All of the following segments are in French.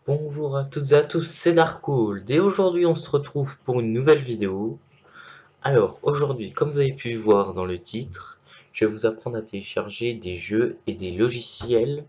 Bonjour à toutes et à tous, c'est Darkhold et aujourd'hui on se retrouve pour une nouvelle vidéo. Alors aujourd'hui, comme vous avez pu voir dans le titre, je vais vous apprendre à télécharger des jeux et des logiciels,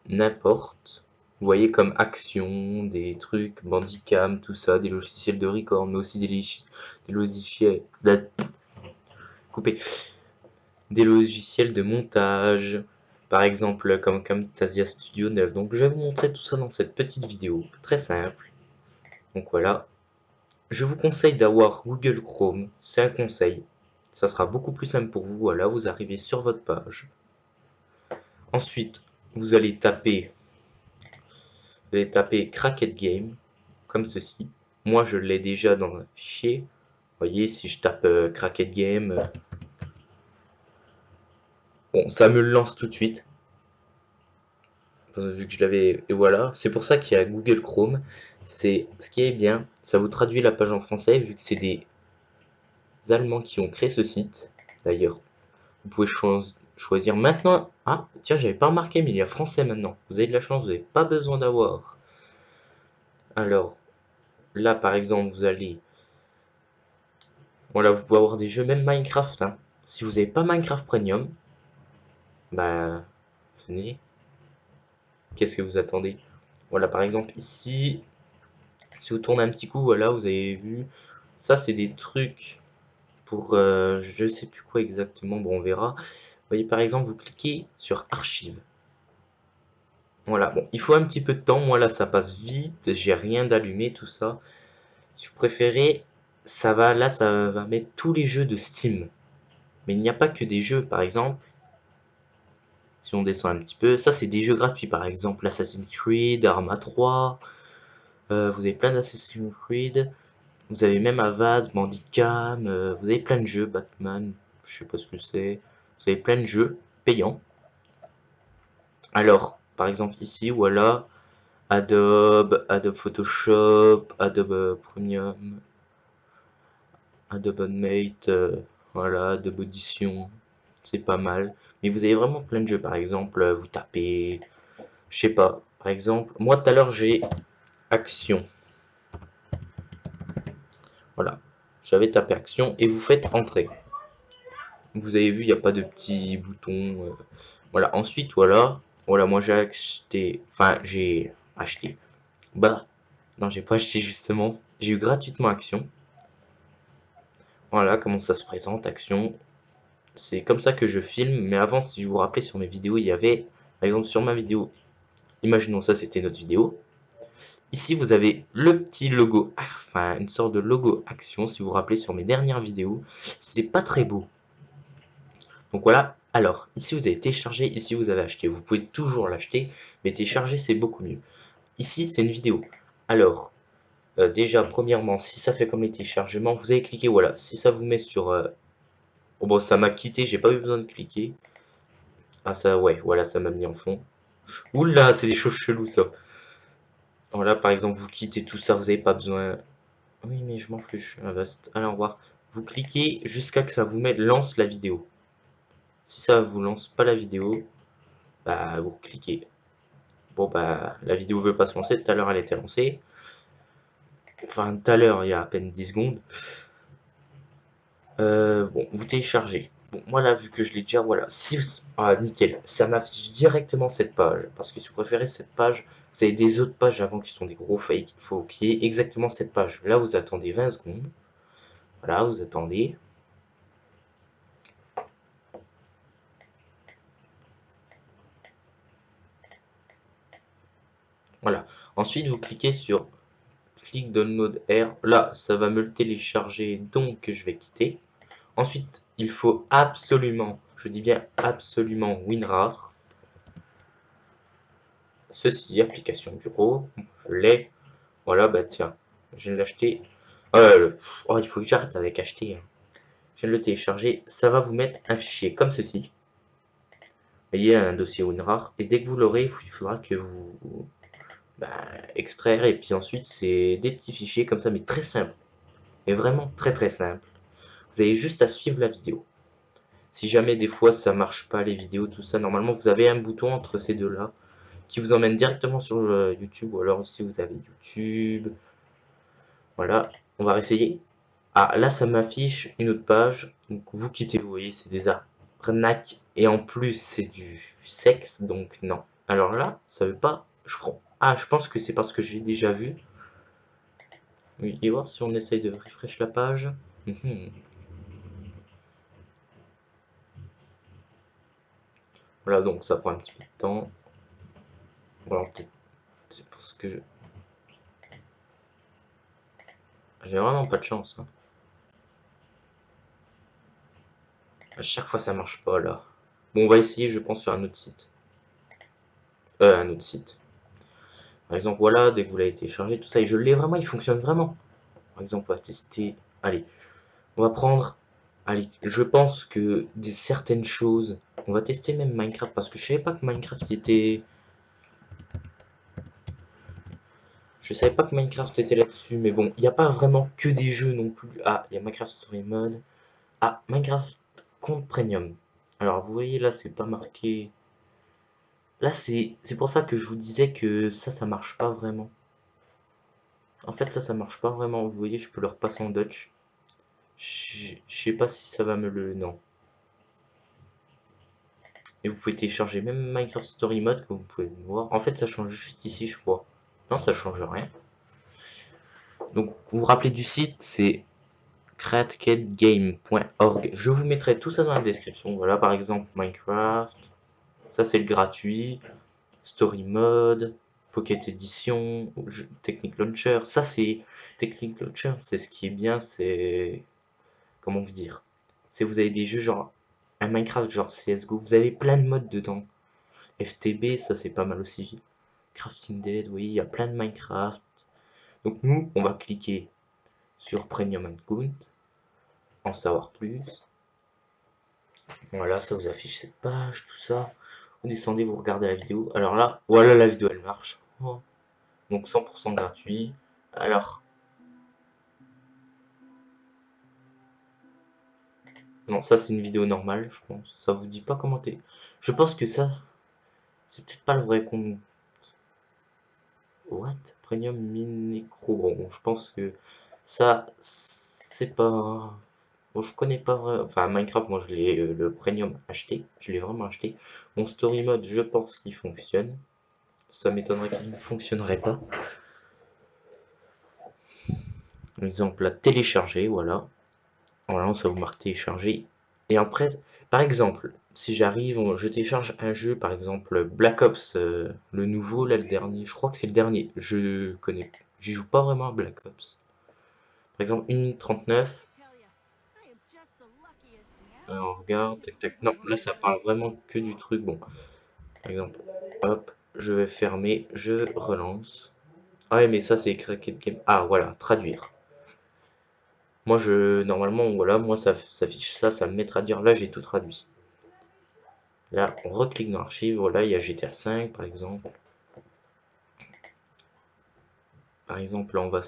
n'importe. Vous voyez comme Action, des trucs, Bandicam, tout ça, des logiciels de record, mais aussi des logiciels... coupé, des logiciels de montage, par exemple comme Camtasia Studio 9. Donc je vais vous montrer tout ça dans cette petite vidéo, très simple. Donc voilà. Je vous conseille d'avoir Google Chrome, c'est un conseil. Ça sera beaucoup plus simple pour vous. Voilà, vous arrivez sur votre page. Ensuite, vous allez taper Cracked Game, comme ceci. Moi, je l'ai déjà dans un fichier. Vous voyez, si je tape Cracked Game, bon, ça me le lance tout de suite. Vu que je l'avais, et voilà. C'est pour ça qu'il y a Google Chrome. C'est ce qui est bien, ça vous traduit la page en français, vu que c'est des Allemands qui ont créé ce site. D'ailleurs, vous pouvez choisir maintenant. Ah, tiens, j'avais pas remarqué, mais il y a français maintenant. Vous avez de la chance, vous n'avez pas besoin d'avoir. Alors, là, par exemple, vous allez. Voilà, vous pouvez avoir des jeux, même Minecraft, hein. Si vous n'avez pas Minecraft Premium, bah, venez. Qu'est-ce que vous attendez? Voilà, par exemple, ici, si vous tournez un petit coup, voilà, vous avez vu. Ça, c'est des trucs pour. Je sais plus quoi exactement, bon, on verra. Vous voyez, par exemple, vous cliquez sur Archives. Voilà, bon, il faut un petit peu de temps. Moi, là, ça passe vite. J'ai rien d'allumé, tout ça. Si vous préférez, ça va mettre tous les jeux de Steam. Mais il n'y a pas que des jeux, par exemple. Si on descend un petit peu, ça, c'est des jeux gratuits, par exemple Assassin's Creed, Arma 3. Vous avez plein d'Assassin's Creed. Vous avez même Avad, Bandicam. Vous avez plein de jeux, Batman. Je sais pas ce que c'est. Vous avez plein de jeux payants. Alors, par exemple, ici, voilà. Adobe Photoshop, Adobe Premium, Adobe Animate, voilà, Adobe Audition, c'est pas mal. Mais vous avez vraiment plein de jeux, par exemple, vous tapez, je sais pas, par exemple, moi tout à l'heure j'ai Action, voilà, j'avais tapé Action et vous faites Entrée. Vous avez vu, il n'y a pas de petit bouton, voilà, ensuite, voilà, moi j'ai acheté, bah, non, j'ai pas acheté justement, j'ai eu gratuitement Action. Voilà comment ça se présente, Action. C'est comme ça que je filme, mais avant, si vous vous rappelez, sur mes vidéos, il y avait, par exemple, sur ma vidéo, imaginons ça, c'était notre vidéo. Ici, vous avez le petit logo, enfin, une sorte de logo Action, si vous vous rappelez, sur mes dernières vidéos. C'est pas très beau. Donc voilà. Alors, ici, vous avez téléchargé, ici, vous avez acheté. Vous pouvez toujours l'acheter, mais télécharger, c'est beaucoup mieux. Ici, c'est une vidéo. Alors, déjà, premièrement, si ça fait comme les téléchargements, vous avez cliqué, voilà. Si ça vous met sur... oh, bon, ça m'a quitté, j'ai pas eu besoin de cliquer. Ah ça, ouais, voilà, ça m'a mis en fond. Oula, c'est des choses cheloues, ça. Voilà, par exemple, vous quittez tout ça, vous n'avez pas besoin... Oui, mais je m'en fiche, Avast. Allez, au revoir. Vous cliquez jusqu'à que ça vous mette lance la vidéo. Si ça vous lance pas la vidéo, bah, vous cliquez. Bon, bah, la vidéo veut pas se lancer. Tout à l'heure, elle était lancée. Enfin, tout à l'heure, il y a à peine 10 secondes. Bon, vous téléchargez. Bon, moi là, vu que je l'ai déjà, voilà. Si ah, nickel, ça m'affiche directement cette page. Parce que si vous préférez cette page, vous avez des autres pages avant qui sont des gros fakes. Il faut qu'il y ait exactement cette page. Là, vous attendez 20 secondes. Voilà, vous attendez. Voilà. Ensuite, vous cliquez sur Click Download R. Là, ça va me le télécharger, donc je vais quitter. Ensuite, il faut absolument, je dis bien absolument, WinRAR. Ceci, application bureau. Je l'ai. Voilà, bah tiens, je viens de l'acheter. Oh, il faut que j'arrête avec acheter, hein. Je viens de le télécharger. Ça va vous mettre un fichier comme ceci. Vous voyez, un dossier WinRAR. Et dès que vous l'aurez, il faudra que vous bah, extraire. Et puis ensuite, c'est des petits fichiers comme ça, mais très simples. Mais vraiment très très simple. Vous avez juste à suivre la vidéo. Si jamais des fois ça marche pas les vidéos, tout ça, normalement vous avez un bouton entre ces deux-là. qui vous emmène directement sur YouTube, ou alors si vous avez YouTube. Voilà, on va réessayer. Ah, là, ça m'affiche une autre page. Donc, vous quittez, vous voyez, c'est des arnaques. Et en plus, c'est du sexe, donc non. Alors là, ça veut pas. Ah, je pense que c'est parce que j'ai déjà vu. Oui, et voir si on essaye de refresh la page. Mhm. Voilà, donc ça prend un petit peu de temps. Voilà, peut-être c'est parce que j'ai vraiment pas de chance, hein. À chaque fois, ça marche pas là. Bon, on va essayer, je pense, sur un autre site. Un autre site. Par exemple, voilà, dès que vous l'avez téléchargé, tout ça, et je l'ai vraiment, il fonctionne vraiment. Par exemple, on va tester. Allez, on va prendre. Allez, je pense que certaines choses. On va tester même Minecraft parce que je savais pas que Minecraft était. Je savais pas que Minecraft était là-dessus, mais bon, il n'y a pas vraiment que des jeux non plus. Ah, il y a Minecraft Story Mode. Ah, Minecraft compte Premium. Alors, vous voyez là, c'est pas marqué. Là, c'est pour ça que je vous disais que ça marche pas vraiment. En fait, ça marche pas vraiment. Vous voyez, je peux le repasser en Dutch. Je sais pas si ça va me le. Non. Et vous pouvez télécharger même Minecraft Story Mode que vous pouvez voir. En fait, ça change juste ici, je crois. Non, ça change rien. Donc, vous vous rappelez du site, c'est creategame.org. Je vous mettrai tout ça dans la description. Voilà, par exemple, Minecraft. Ça, c'est le gratuit. Story Mode, Pocket Edition, Technic Launcher. Ça, c'est Technic Launcher. C'est ce qui est bien, c'est. Comment vous dire? C'est vous avez des jeux genre un Minecraft, genre CSGO. Vous avez plein de modes dedans. FTB, ça, c'est pas mal aussi. Crafting Dead, oui, il y a plein de Minecraft. Donc nous, on va cliquer sur Premium Account, en savoir plus. Voilà, ça vous affiche cette page, tout ça. Vous descendez, vous regardez la vidéo. Alors là, voilà, la vidéo, elle marche. Oh. Donc 100% gratuit. Alors, non, ça c'est une vidéo normale, je pense. Ça vous dit pas commenter. Je pense que ça, c'est peut-être pas le vrai compte. What? Premium Micro. Bon, je pense que ça, c'est pas. Bon, je connais pas vraiment. Enfin, Minecraft, moi je l'ai le premium acheté. Je l'ai vraiment acheté. Mon story mode, je pense qu'il fonctionne. Ça m'étonnerait qu'il ne fonctionnerait pas. Par exemple, la télécharger, voilà. Voilà, ça vous marque télécharger. Et après, par exemple, si j'arrive, je télécharge un jeu, par exemple Black Ops, le nouveau, là, le dernier. Je crois que c'est le dernier. Je connais. J'y joue pas vraiment à Black Ops. Par exemple, 1 minute 39. On regarde, tac tac. Non, là ça parle vraiment que du truc. Bon, par exemple, hop, je vais fermer, je relance. Ah ouais, mais ça c'est Cracked Game. Ah voilà, traduire. Moi normalement, voilà, moi ça s'affiche ça, ça me met traduire. Là j'ai tout traduit. Là, on reclique dans l'archive. Voilà, il y a GTA 5 par exemple. Par exemple, là on va.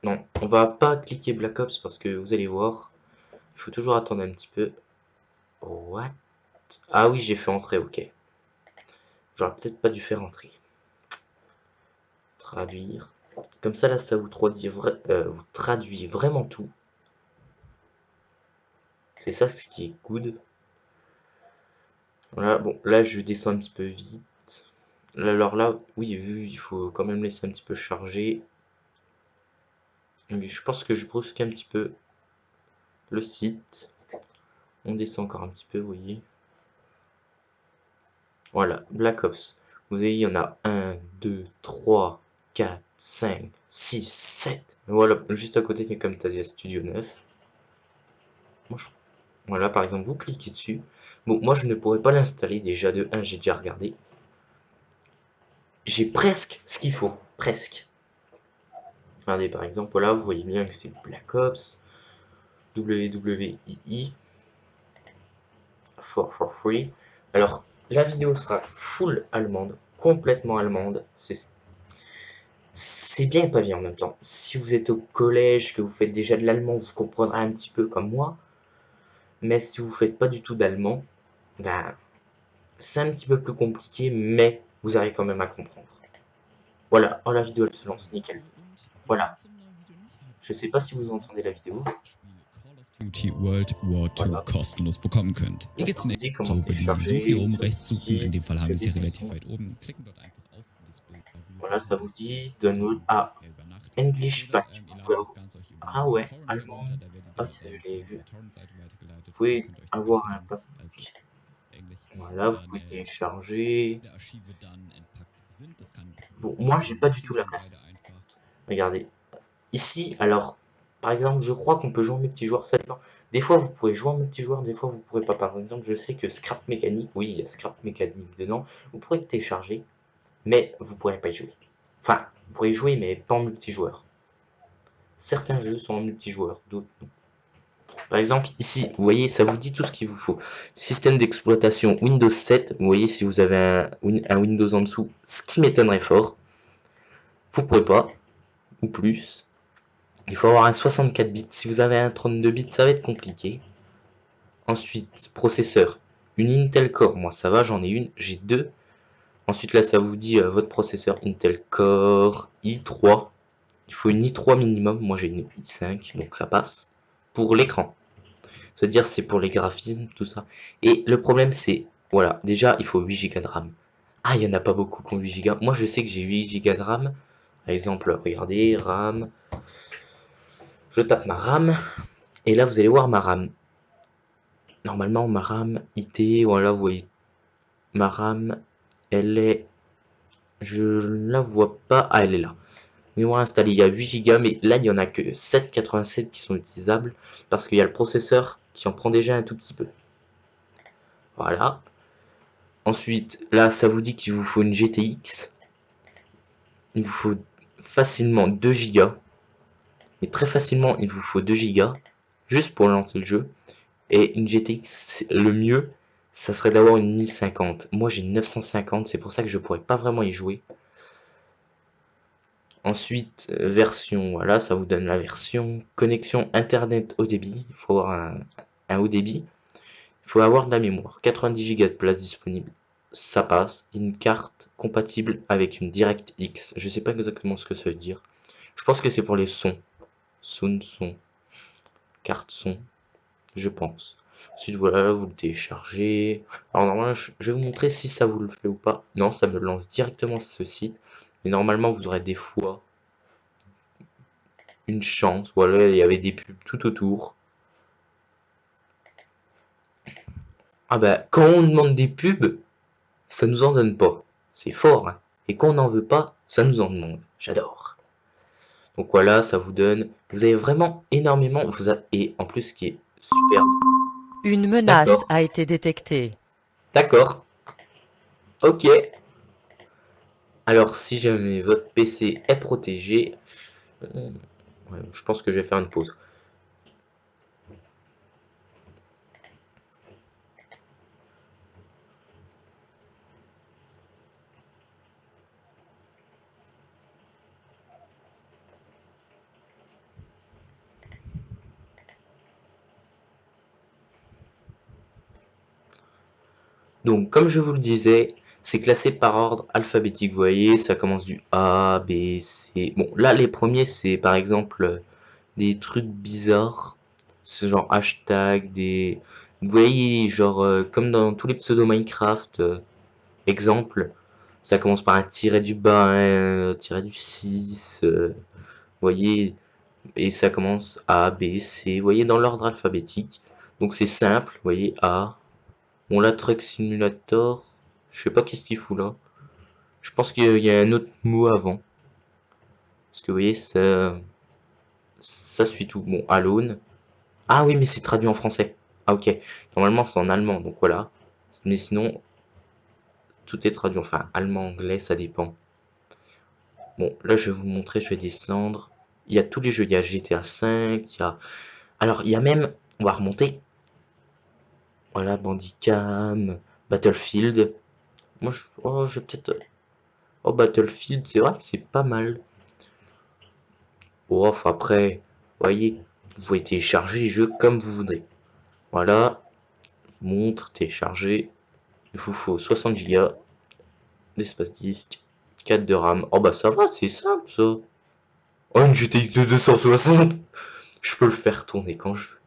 Non, on va pas cliquer Black Ops parce que vous allez voir, il faut toujours attendre un petit peu. What? Ah oui, j'ai fait entrer, ok. J'aurais peut-être pas dû faire entrer. Traduire. Comme ça, là, ça vous vous traduit vraiment tout. C'est ça ce qui est good. Voilà, bon, là, je descends un petit peu vite. Alors là, oui, vu, il faut quand même laisser un petit peu charger. Mais je pense que je brusque un petit peu le site. On descend encore un petit peu, vous voyez. Voilà, Black Ops. Vous voyez, il y en a 1, 2, 3, 4, 5, 6, 7. Voilà, juste à côté, il y a Camtasia Studio 9. Moi, voilà, par exemple, vous cliquez dessus. Bon, moi, je ne pourrais pas l'installer déjà de 1, j'ai déjà regardé. J'ai presque ce qu'il faut, presque. Regardez, par exemple, là, vous voyez bien que c'est Black Ops, WWII, for free. Alors, la vidéo sera full allemande, complètement allemande. C'est bien et pas bien en même temps. Si vous êtes au collège, que vous faites déjà de l'allemand, vous comprendrez un petit peu comme moi. Mais si vous faites pas du tout d'allemand, ben, c'est un petit peu plus compliqué, mais vous arrivez quand même à comprendre. Voilà, oh la vidéo elle se lance, nickel. Voilà, je sais pas si vous entendez la vidéo. Duty World War II Voilà, kostenlos bekommen könnt. Ihr là geht ça vous zunächst dit comment über die Suche hier télécharger, oben ça vous rechts suchen. In dit, dem Fall je haben wir vais sie relativ descendre. weit oben. Klicken dort einfach auf das Bild bei Voilà, Bluetooth. ça vous Das dit geht download. Ah, über Nacht. English Oder Pack. Vous ihr pouvez ladet das avoir. Ganze euch über Ah unseren ouais, Torrent allemand. herunter. Da werdet Ah ihr oui, ça je zu l'ai vu. unserer Torrent-Seite Vous weitergeleitet. Da pouvez könnt ihr euch das avoir Ganze un dann pack. als Englisch Voilà, vous dann pouvez télécharger. der Archive dann entpackt sind. Das kann Bon, moi mehrere j'ai pas du Minuten tout la gehen, beide place. einfach. Regardez. Ici, alors, par exemple, je crois qu'on peut jouer en multijoueur, ça dépend. Des fois, vous pourrez jouer en multijoueur, des fois, vous pourrez pas. Par exemple, je sais que Scrap Mécanique, oui, il y a Scrap Mécanique dedans. Vous pourrez le télécharger, mais vous pourrez pas y jouer. Enfin, vous pourrez y jouer, mais pas en multijoueur. Certains jeux sont en multijoueur, d'autres non. Par exemple, ici, vous voyez, ça vous dit tout ce qu'il vous faut. Système d'exploitation Windows 7, vous voyez, si vous avez un Windows en dessous, ce qui m'étonnerait fort, vous pourrez pas, ou plus. Il faut avoir un 64 bits. Si vous avez un 32 bits, ça va être compliqué. Ensuite, processeur. Une Intel Core, moi ça va, j'en ai une, j'ai deux. Ensuite là, ça vous dit votre processeur Intel Core i3. Il faut une i3 minimum, moi j'ai une i5, donc ça passe. Pour l'écran. C'est-à-dire c'est pour les graphismes, tout ça. Et le problème c'est, voilà, déjà il faut 8 Go de RAM. Ah, il n'y en a pas beaucoup qui ont 8 Go. Moi je sais que j'ai 8 Go de RAM. Par exemple, regardez, RAM. Je tape ma RAM. Et là vous allez voir ma RAM. Normalement ma RAM IT, voilà, vous voyez. Ma RAM, elle est... Je la vois pas. Ah, elle est là. Mémoire installée, il y a 8 Go, mais là il n'y en a que 7,87 qui sont utilisables. Parce qu'il y a le processeur qui en prend déjà un tout petit peu. Voilà. Ensuite, là, ça vous dit qu'il vous faut une GTX. Il vous faut facilement 2 Go. Mais très facilement, il vous faut 2 Go. Juste pour lancer le jeu. Et une GTX, le mieux, ça serait d'avoir une 1050. Moi, j'ai une 950, c'est pour ça que je pourrais pas vraiment y jouer. Ensuite, version, voilà, ça vous donne la version. Connexion Internet haut débit. Il faut avoir un haut débit. Il faut avoir de la mémoire. 90 Go de place disponible. Ça passe. Une carte compatible avec une DirectX. Je sais pas exactement ce que ça veut dire. Je pense que c'est pour les sons. Son. Carte son. Je pense. Ensuite, voilà, vous le téléchargez. Alors, normalement, je vais vous montrer si ça vous le fait ou pas. Non, ça me lance directement sur ce site. Mais normalement, vous aurez des fois une chance. Voilà, il y avait des pubs tout autour. Ah bah, quand on demande des pubs, ça nous en donne pas. C'est fort, hein. Et quand on n'en veut pas, ça nous en demande. J'adore. Donc voilà, ça vous donne... Vous avez vraiment énormément... Et en plus, ce qui est superbe... Une menace D'accord. a été détectée. D'accord. Ok. Alors, si jamais votre PC est protégé... Ouais, je pense que je vais faire une pause. Donc, comme je vous le disais, c'est classé par ordre alphabétique. Vous voyez, ça commence du A, B, C. Bon, là, les premiers, c'est par exemple des trucs bizarres. Ce genre hashtag, des... Vous voyez, genre, comme dans tous les pseudos Minecraft, exemple, ça commence par un tiret du bas, un tiret du 6. Vous voyez, et ça commence A, B, C. Vous voyez, dans l'ordre alphabétique. Donc, c'est simple. Vous voyez, A. Bon, là, Truck Simulator, je sais pas qu'est-ce qu'il fout là. Je pense qu'il y a un autre mot avant. Parce que vous voyez, ça suit tout. Bon, Alone. Ah oui, mais c'est traduit en français. Ah ok. Normalement, c'est en allemand, donc voilà. Mais sinon, tout est traduit. Enfin, allemand, anglais, ça dépend. Bon, là, je vais vous montrer, je vais descendre. Il y a tous les jeux. Il y a GTA 5, il y a... Alors, il y a même... On va remonter. Voilà, Bandicam, Battlefield. Moi, oh, je vais peut-être... Oh, Battlefield, c'est vrai que c'est pas mal. Ouf, après, vous voyez, vous pouvez télécharger les jeux comme vous voudrez. Voilà, montre, télécharger. Il vous faut 60 Go d'espace disque, 4 de RAM. Oh bah ça va, c'est simple ça. Oh, une GTX de 260. Je peux le faire tourner quand je veux.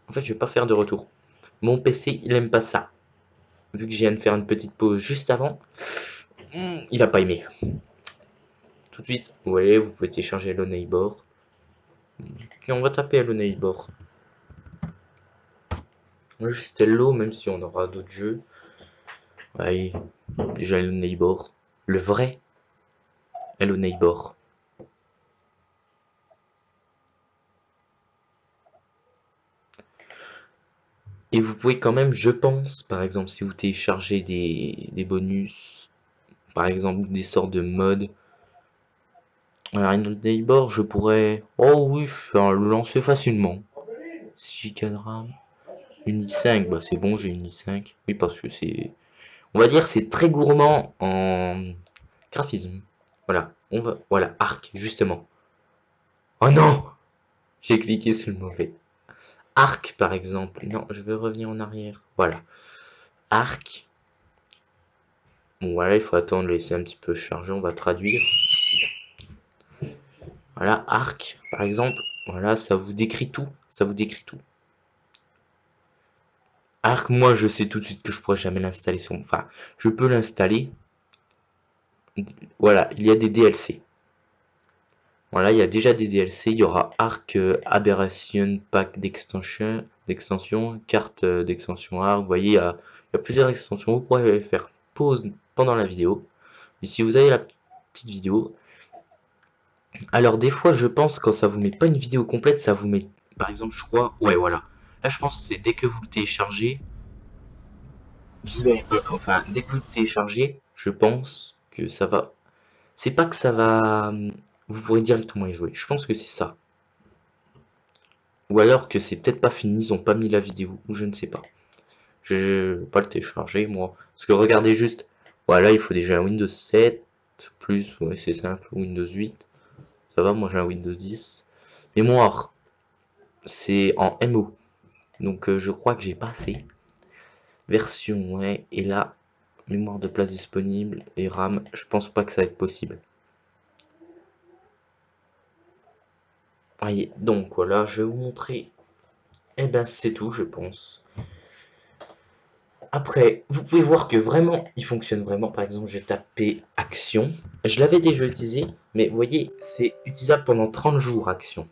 En fait, je vais pas faire de retour. Mon PC, il aime pas ça. Vu que je viens de faire une petite pause juste avant, il a pas aimé. Tout de suite, vous voyez, vous pouvez télécharger Hello Neighbor. Et on va taper Hello Neighbor. Juste Hello, même si on aura d'autres jeux. Ouais, déjà Hello Neighbor. Le vrai Hello Neighbor. Et vous pouvez quand même, je pense, par exemple, si vous téléchargez des bonus, par exemple des sortes de modes. Alors, Hello Neighbor, je pourrais, oh oui, faire le lancer facilement. 6 Go de RAM. Une i5, bah c'est bon, j'ai une i5. Oui, parce que c'est, on va dire, c'est très gourmand en graphisme. Voilà, voilà, Arc, justement. Oh non! J'ai cliqué sur le mauvais. Arc, par exemple. Non, je vais revenir en arrière. Voilà. Arc. Bon, voilà, il faut attendre, laisser un petit peu charger. On va traduire. Voilà, Arc, par exemple. Voilà, ça vous décrit tout. Ça vous décrit tout. Arc, moi, je sais tout de suite que je pourrais jamais l'installer sur. Enfin, je peux l'installer. Voilà, il y a des DLC. Voilà, il y a déjà des DLC. Il y aura Arc Aberration Pack d'extension, carte d'extension Arc. Vous voyez, il y a plusieurs extensions. Vous pourrez faire pause pendant la vidéo. Et si vous avez la petite vidéo, alors des fois, je pense quand ça vous met pas une vidéo complète, ça vous met, par exemple, je crois, ouais, voilà. Là, je pense que c'est dès que vous le téléchargez, vous avez pas, enfin, dès que vous le téléchargez, je pense que ça va. C'est pas que ça va, vous pourrez directement y jouer. Je pense que c'est ça. Ou alors que c'est peut-être pas fini, ils ont pas mis la vidéo, ou je ne sais pas. Je vais pas le télécharger, moi. Parce que regardez juste, voilà, il faut déjà un Windows 7, plus, ouais, c'est simple, Windows 8. Ça va, moi j'ai un Windows 10. Mémoire, c'est en MO. Donc je crois que j'ai pas assez. Version, ouais, et là, mémoire de place disponible et RAM, je pense pas que ça va être possible. Voyez, donc voilà, je vais vous montrer. Eh ben c'est tout, je pense. Après, vous pouvez voir que vraiment, il fonctionne vraiment. Par exemple, j'ai tapé Action. Je l'avais déjà utilisé, mais vous voyez, c'est utilisable pendant 30 jours, Action.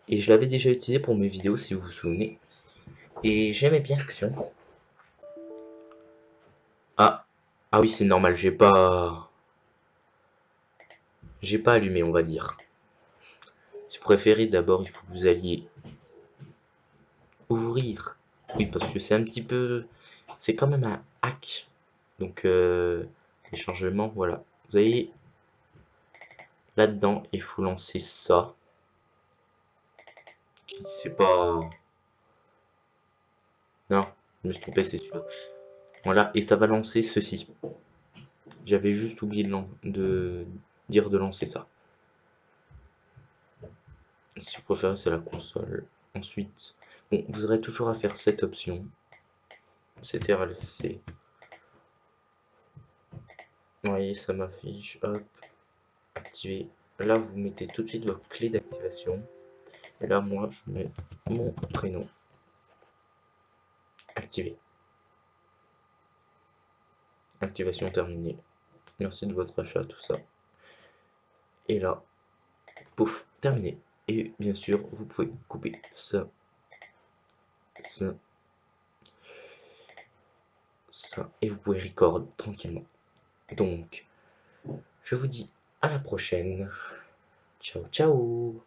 Et je l'avais déjà utilisé pour mes vidéos, si vous vous souvenez. Et j'aimais bien Action. Ah, ah oui, c'est normal, j'ai pas allumé, on va dire. Si vous préférez, d'abord, il faut que vous alliez ouvrir. Oui, parce que c'est un petit peu, c'est quand même un hack. Donc, les changements, voilà. Vous allez là-dedans, il faut lancer ça. C'est pas, non, je me suis trompé, c'est celui-là. Voilà, et ça va lancer ceci. J'avais juste oublié de dire de lancer ça. Si vous préférez, c'est la console. Ensuite, bon, vous aurez toujours à faire cette option. CTRL-C. Vous voyez, ça m'affiche. Hop, activer. Là, vous mettez tout de suite votre clé d'activation. Et là, moi, je mets mon prénom. Activé. Activation terminée. Merci de votre achat, tout ça. Et là, pouf, terminé. Et bien sûr, vous pouvez couper ça, ça, ça. Et vous pouvez record tranquillement. Donc, je vous dis à la prochaine. Ciao, ciao.